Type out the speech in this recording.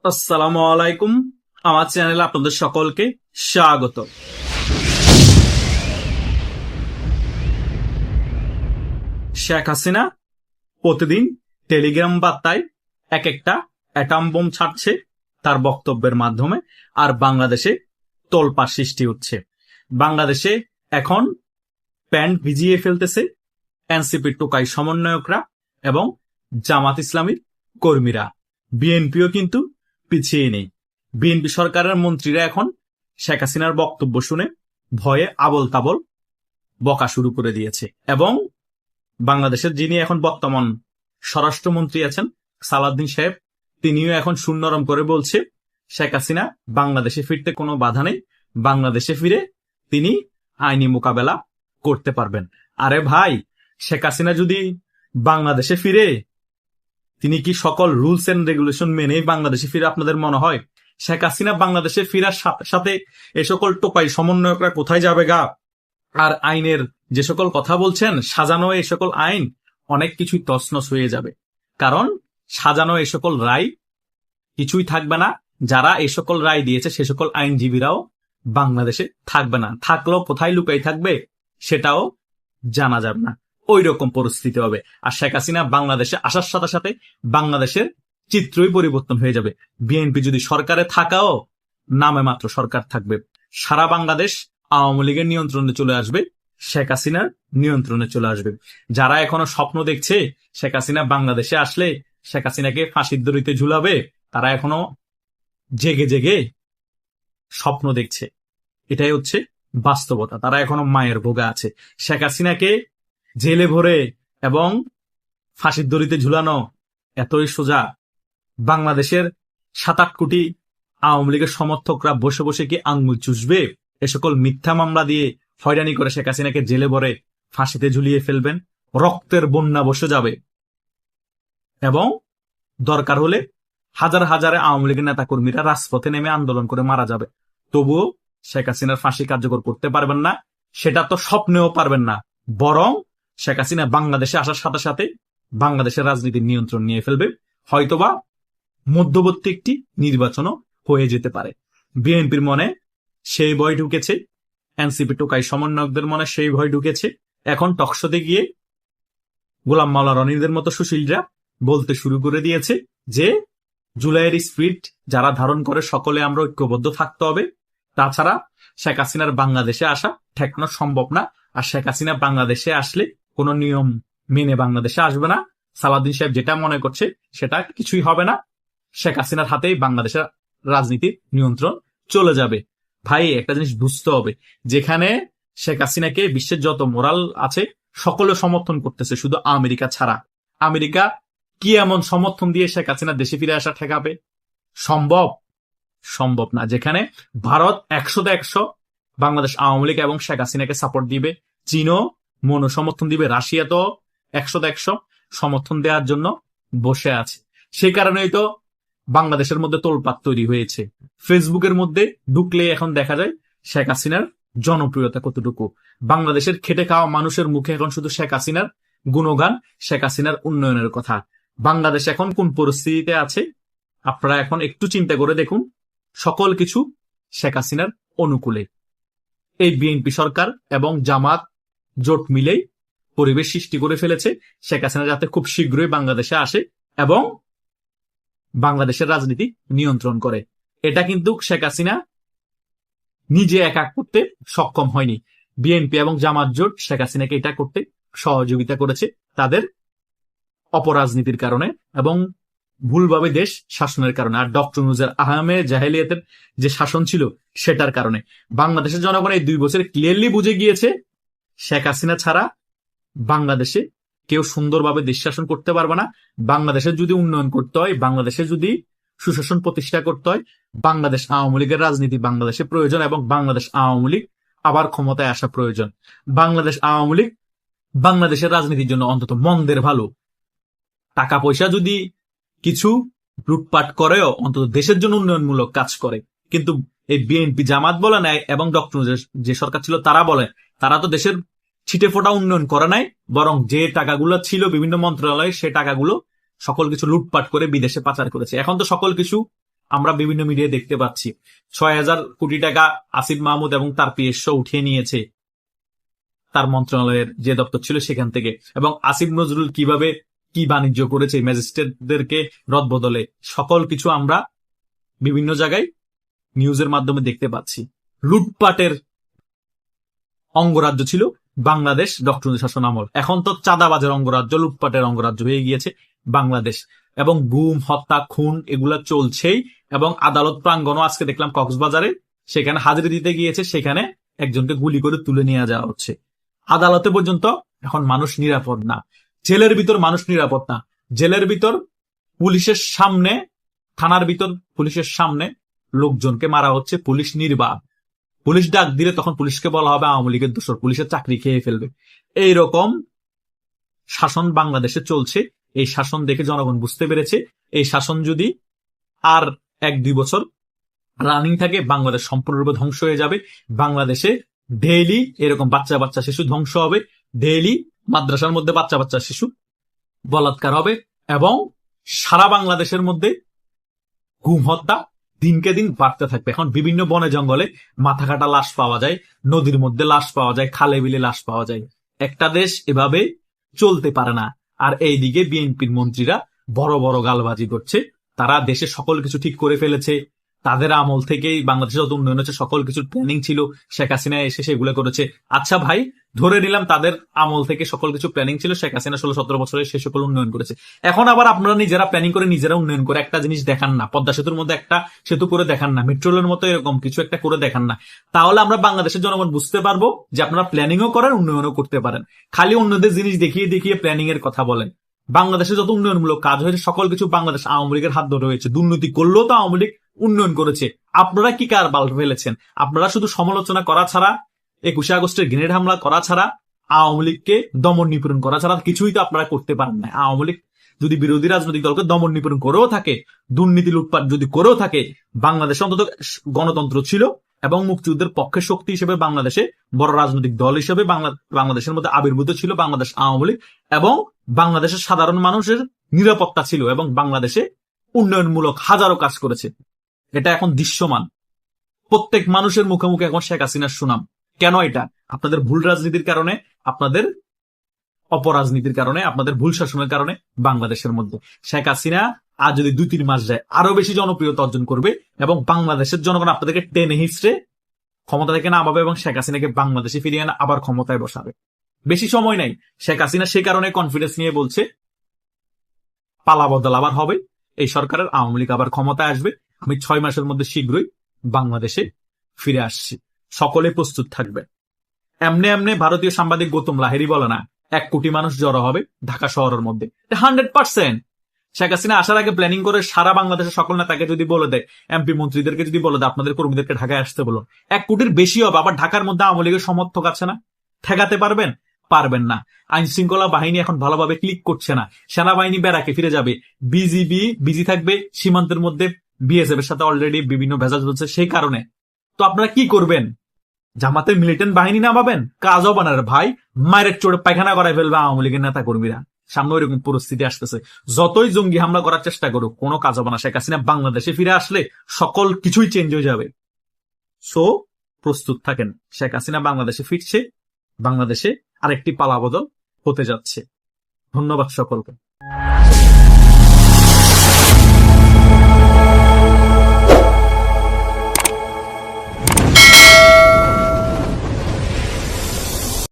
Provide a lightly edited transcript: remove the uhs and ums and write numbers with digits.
আসসালামু আলাইকুম। আমার চ্যানেলে আপনাদের সকলকে স্বাগত। শেখ হাসিনা প্রতিদিন টেলিগ্রাম বার্তায় এক একটা অ্যাটম বোম ছাড়ছে তার বক্তব্যের মাধ্যমে, আর বাংলাদেশে তোলপাড় সৃষ্টি হচ্ছে। বাংলাদেশে এখন প্যান্ট ভিজিয়ে ফেলতেছে এনসিপির টোকাই সমন্বয়করা এবং জামাত ইসলামীর কর্মীরা। বিএনপিও কিন্তু পিছিয়ে নেই। বিএনপি সরকারের মন্ত্রীরা এখন শেখ হাসিনার বক্তব্য শুনে ভয়ে আবল তাবল বকা শুরু করে দিয়েছে। এবং বাংলাদেশের যিনি এখন বর্তমান স্বরাষ্ট্রমন্ত্রী আছেন সালাউদ্দিন সাহেব, তিনিও এখন সুনরম করে বলছে শেখ হাসিনা বাংলাদেশে ফিরতে কোনো বাধা নেই, বাংলাদেশে ফিরে তিনি আইনি মোকাবেলা করতে পারবেন। আরে ভাই, শেখ হাসিনা যদি বাংলাদেশে ফিরে তিনি কি সকল রুলস এন্ড রেগুলেশন মেনে বাংলাদেশে ফিরে আপনাদের মনে হয়? শেখ হাসিনা বাংলাদেশে ফিরার সাথে সাথে এ সকল টোপাই সমন্বয়করা কোথায় যাবে গা? আর আইনের যে সকল কথা বলছেন, সাজানো এই সকল আইন অনেক কিছুই তছনছ হয়ে যাবে। কারণ সাজানো এই সকল রায় কিছুই থাকবে না। যারা এই সকল রায় দিয়েছে সে সকল আইনজীবীরাও বাংলাদেশে থাকবে না। থাকলেও কোথায় লুকাই থাকবে সেটাও জানা যাবে না। ওই রকম পরিস্থিতি হবে। আর শেখ হাসিনা বাংলাদেশে আসার সাথে সাথে বাংলাদেশের চিত্রই পরিবর্তন হয়ে যাবে। বিএনপি যদি সরকারে থাকাও নামে মাত্র সরকার থাকবে। সারা বাংলাদেশ আওয়ামী লীগের নিয়ন্ত্রণে চলে আসবে, শেখ হাসিনার নিয়ন্ত্রণে চলে আসবে। যারা এখনো স্বপ্ন দেখছে শেখ হাসিনা বাংলাদেশে আসলে শেখ হাসিনাকে ফাঁসির দড়িতে ঝুলাবে, তারা এখনো জেগে জেগে স্বপ্ন দেখছে। এটাই হচ্ছে বাস্তবতা। তারা এখনো মায়ের ভোগে আছে। শেখ হাসিনাকে জেলে ভরে এবং ফাঁসির দড়িতে ঝুলানো এতই সোজা? বাংলাদেশের 7-8 কোটি আওয়ামী লীগের সমর্থকরা বসে বসে কি আঙ্গুল চুষবে? এ সকল মিথ্যা মামলা দিয়ে হয়রানি করে শেখ হাসিনাকে জেলে ভরে ফাঁসিতে ঝুলিয়ে ফেলবেন। রক্তের বন্যা বসে যাবে এবং দরকার হলে হাজার হাজারে আওয়ামী লীগের নেতা কর্মীরা রাজপথে নেমে আন্দোলন করে মারা যাবে। তবুও শেখ হাসিনার ফাঁসি কার্যকর করতে পারবেন না। সেটা তো স্বপ্নেও পারবেন না। বরং শেখ হাসিনা বাংলাদেশে আসার সাথে সাথে বাংলাদেশের রাজনীতির নিয়ন্ত্রণ নিয়ে ফেলবে। হয়তোবা মধ্যবর্তী একটি নির্বাচনও হয়ে যেতে পারে। বিএনপির মনে সেই ভয় ঢুকেছে, এনসিপি টোকাই সমন্বয়কদের মনে সেই ভয় ঢুকেছে। এখন টকশোতে গিয়ে গোলাম মাওলা রনিদের মতো সুশীলরা বলতে শুরু করে দিয়েছে যে জুলাইয়ের স্পিরিট যারা ধারণ করে সকলে আমরা ঐক্যবদ্ধ থাকতে হবে। তাছাড়া শেখ হাসিনার বাংলাদেশে আসা ঠেকানো সম্ভব না। আর শেখ হাসিনা বাংলাদেশে আসলে কোনো নিয়ম মেনে বাংলাদেশে আসবে না। সালাউদ্দিন সাহেব যেটা মনে করছে সেটা কিছুই হবে না। শেখ হাসিনার হাতেই বাংলাদেশের রাজনীতির নিয়ন্ত্রণ চলে যাবে। ভাই, একটা জিনিস বুঝতে হবে, যেখানে শেখ হাসিনাকে বিশ্বের যত মোরাল আছে সকলে সমর্থন করতেছে শুধু আমেরিকা ছাড়া। আমেরিকা কি এমন সমর্থন দিয়ে শেখ হাসিনা দেশে ফিরে আসা ঠেকাবে? সম্ভব না। যেখানে ভারত 100-100 বাংলাদেশ আওয়ামী লীগ এবং শেখ হাসিনাকে সাপোর্ট দিবে, চীনও মনো সমর্থন দিবে, রাশিয়া তো 100-100 সমর্থন দেওয়ার জন্য বসে আছে। সেই কারণেই তো বাংলাদেশের মধ্যে তোলপাড় তৈরি হয়েছে। ফেসবুকের মধ্যে ঢুকলে এখন দেখা যায় শেখ হাসিনার জনপ্রিয়তা কতটুকু। বাংলাদেশের খেটে খাওয়া মানুষের মুখে এখন শুধু শেখ হাসিনার গুণগান, শেখ হাসিনার উন্নয়নের কথা। বাংলাদেশ এখন কোন পরিস্থিতিতে আছে আপনারা এখন একটু চিন্তা করে দেখুন। সকল কিছু শেখ হাসিনার অনুকূলে। এই বিএনপি সরকার এবং জামাত জোট মিলেই পরিবেশ সৃষ্টি করে ফেলেছে শেখ হাসিনা যাতে খুব শীঘ্রই বাংলাদেশে আসে এবং বাংলাদেশের রাজনীতি নিয়ন্ত্রণ করে। এটা কিন্তু শেখ হাসিনা নিজে একা করতে সক্ষম হয়নি। বিএনপি এবং জামাত জোট শেখ হাসিনাকে এটা করতে সহযোগিতা করেছে তাদের অপরাজনীতির কারণে এবং ভুলভাবে দেশ শাসনের কারণে। আর ডক্টর ইউনূসের আহমে জাহেলিয়াতের যে শাসন ছিল সেটার কারণে। বাংলাদেশের জনগণ এই 2 বছরে ক্লিয়ারলি বুঝে গিয়েছে শেখ হাসিনা ছাড়া বাংলাদেশে কেউ সুন্দরভাবে দেশ শাসন করতে পারবে না। বাংলাদেশের যদি উন্নয়ন করতে হয়, বাংলাদেশে যদি সুশাসন প্রতিষ্ঠা করতে হয়, বাংলাদেশ আওয়ামী লীগের রাজনীতি বাংলাদেশে প্রয়োজন এবং বাংলাদেশ আওয়ামী লীগ আবার ক্ষমতায় আসা প্রয়োজন। বাংলাদেশ আওয়ামী লীগ বাংলাদেশের রাজনীতির জন্য অন্তত মন্দের ভালো। টাকা পয়সা যদি কিছু লুটপাট করেও অন্তত দেশের জন্য উন্নয়নমূলক কাজ করে। কিন্তু এই বিএনপি জামাত বলে নেয় এবং ডক্টর যে সরকার ছিল তারা বলে তারা তো দেশের ছিটে ফোটা উন্নয়ন করে নাই, বরং যে টাকাগুলো ছিল বিভিন্ন মন্ত্রণালয়ে সে টাকাগুলো সকল কিছু লুটপাট করে বিদেশে পাচার করেছে। এখন তো সকল কিছু আমরা বিভিন্ন মিডিয়ায় দেখতে পাচ্ছি 6,000 কোটি টাকা আসিফ মাহমুদ এবং তার পিএসও উঠিয়ে নিয়েছে তার মন্ত্রণালয়ের যে দপ্তর ছিল সেখান থেকে। এবং আসিফ নজরুল কিভাবে কি বাণিজ্য করেছে ম্যাজিস্ট্রেটদেরকে রদবদলে, সকল কিছু আমরা বিভিন্ন জায়গায় নিউজের মাধ্যমে দেখতে পাচ্ছি। লুটপাটের অঙ্গরাজ্য ছিল বাংলাদেশ ডক্টর শাসন আমল, এখন তো চাঁদাবাজের অঙ্গরাজ্য, লুটপাটের অঙ্গরাজ্য হয়ে গিয়েছে বাংলাদেশ। এবং গুম, হত্যা, খুন এগুলা চলছেই। এবং আদালত প্রাঙ্গণও আজকে দেখলাম কক্সবাজারে, সেখানে হাজিরা দিতে গিয়েছে, সেখানে একজনকে গুলি করে তুলে নিয়ে যাওয়া হচ্ছে। আদালতে পর্যন্ত এখন মানুষ নিরাপদ না, জেলের ভিতর মানুষ নিরাপদ না। জেলের ভিতর পুলিশের সামনে, থানার ভিতর পুলিশের সামনে লোকজনকে মারা হচ্ছে, পুলিশ নির্বাক। পুলিশ ডাক দিলে তখন পুলিশকে বলা হবে আওয়ামী লীগের দোসর, পুলিশের চাকরি খেয়ে ফেলবে। এইরকম শাসন বাংলাদেশে চলছে। এই শাসন দেখে জনগণ বুঝতে পেরেছে এই শাসন যদি আর 1-2 বছর রানিং থাকে, বাংলাদেশ সম্পূর্ণরূপে ধ্বংস হয়ে যাবে। বাংলাদেশে ডেইলি এরকম বাচ্চা বাচ্চা শিশু ধ্বংস হবে, ডেইলি মাদ্রাসার মধ্যে বাচ্চা বাচ্চা শিশু বলাৎকার হবে, এবং সারা বাংলাদেশের মধ্যে গুম, হত্যা দিনকে দিন বাড়তে থাকবে। এখন বিভিন্ন বনে জঙ্গলে মাথা কাটা লাশ পাওয়া যায়, নদীর মধ্যে লাশ পাওয়া যায়, খালে বিলে লাশ পাওয়া যায়। একটা দেশ এভাবে চলতে পারে না। আর এইদিকে বিএনপির মন্ত্রীরা বড় বড় গালবাজি করছে, তারা দেশে সকল কিছু ঠিক করে ফেলেছে, তাদের আমল থেকেই বাংলাদেশে যত উন্নয়ন হচ্ছে সকল কিছুর প্ল্যানিং ছিল, শেখ হাসিনা এসে সেগুলো করেছে। আচ্ছা ভাই, ধরে নিলাম তাদের আমল থেকে সকল কিছু প্ল্যানিং ছিল, শেখ হাসিনা 16-17 বছরে সে সকল উন্নয়ন করেছে। এখন আবার আপনারা নিজেরা প্ল্যানিং করে নিজেরা উন্নয়ন করে একটা জিনিস দেখান না, পদ্মা সেতুর মধ্যে একটা সেতু করে দেখান না, মেট্রো রেলের মতো এরকম কিছু একটা করে দেখান না। তাহলে আমরা বাংলাদেশের জনগণ বুঝতে পারবো যে আপনারা প্ল্যানিংও করেন, উন্নয়নও করতে পারেন। খালি অন্যদের জিনিস দেখিয়ে দেখিয়ে প্ল্যানিং এর কথা বলেন। বাংলাদেশে যত উন্নয়নমূলক কাজ হয়েছে সকল কিছু বাংলাদেশ আওয়ামী লীগের হাত ধরে হয়েছে। দুর্নীতি করলেও তো আওয়ামী লীগ উন্নয়ন করেছে। আপনারা কি কার বাল ফেলেছেন? আপনারা শুধু সমালোচনা করা ছাড়া, 21শে আগস্টের গ্রেনেড হামলা করা ছাড়া, আওয়ামী লীগকে দমন নিপীড়ন করা ছাড়া কিছুই তো আপনারা করতে পারেন না। আওয়ামী লীগ যদি বিরোধী রাজনৈতিক দলকে দমন নিপীড়ন করেও থাকে, দুর্নীতি লুটপাট যদি করেও থাকে, বাংলাদেশে অন্তত গণতন্ত্র ছিল এবং মুক্তিযুদ্ধের পক্ষে শক্তি হিসেবে বাংলাদেশে বড় রাজনৈতিক দল হিসেবে বাংলাদেশের মধ্যে আবির্ভূত ছিল বাংলাদেশ আওয়ামী লীগ, এবং বাংলাদেশের সাধারণ মানুষের নিরাপত্তা ছিল, এবং বাংলাদেশে উন্নয়নমূলক হাজারো কাজ করেছে। এটা এখন দৃশ্যমান, প্রত্যেক মানুষের মুখে মুখে এখন শেখ হাসিনার সুনাম। কেন? এটা আপনাদের ভুল রাজনীতির কারণে, আপনাদের অপরাজনীতির কারণে, আপনাদের ভুল শাসনের কারণে বাংলাদেশের মধ্যে শেখ হাসিনা আজ যদি 2-3 মাস যায় আরো বেশি জনপ্রিয়তা অর্জন করবে, এবং বাংলাদেশের জনগণ আপনাদেরকে টেনে হিস্ট্রে ক্ষমতা থেকে নামাবে এবং শেখ হাসিনাকে বাংলাদেশে ফিরিয়ে আনা আবার ক্ষমতায় বসাবে। বেশি সময় নাই। শেখ হাসিনা সে কারণে কনফিডেন্স নিয়ে বলছে পালা বদল আবার হবে, এই সরকারের আওয়ামী লীগ আবার ক্ষমতায় আসবে, আমি 6 মাসের মধ্যে শীঘ্রই বাংলাদেশে ফিরে আসছি, সকলে প্রস্তুত থাকবে। এমনে এমনে ভারতীয় সাংবাদিক গৌতম লাহিড়ী বলে না 1 কোটি মানুষ জড়ো হবে ঢাকা শহরের মধ্যে, 100%। শেখ হাসিনা আসার আগে প্ল্যানিং করে সারা বাংলাদেশের সকল নেতাকে যদি বলে দেয়, এমপি মন্ত্রীদেরকে যদি বলে দেয় আপনাদের কর্মীদেরকে ঢাকায় আসতে বলুন, 1 কোটির বেশি হবে। আবার ঢাকার মধ্যে আওয়ামী লীগের সমর্থক আছে না, ঠেকাতে পারবেন? পারবেন না। আইন শৃঙ্খলা বাহিনী এখন ভালোভাবে ক্লিক করছে না, সেনাবাহিনী ব্যারাকে ফিরে যাবে, বিজিবি বিজি থাকবে, সীমান্তের মধ্যে বিএসএফ এর সাথে অলরেডি বিভিন্ন ভেজাল চলছে। সেই কারণে তো আপনারা কি করবেন? জামাতের মিলিটেন্ট বাহিনী নামাবেন? কাজও বানার ভাই, মায়ের চোটে পায়খানা করায় ফেলবে আওয়ামী লীগের নেতা কর্মীরা। সামনে ওইরকম পরিস্থিতি আসতেছে। যতই জঙ্গি হামলা করার চেষ্টা করুক, কোনো কাজ হবে না। শেখ হাসিনা বাংলাদেশে ফিরে আসলে সকল কিছুই চেঞ্জ হয়ে যাবে। সো প্রস্তুত থাকেন, শেখ হাসিনা বাংলাদেশে ফিরছে, বাংলাদেশে আরেকটি পালাবদল হতে যাচ্ছে। ধন্যবাদ সকলকে।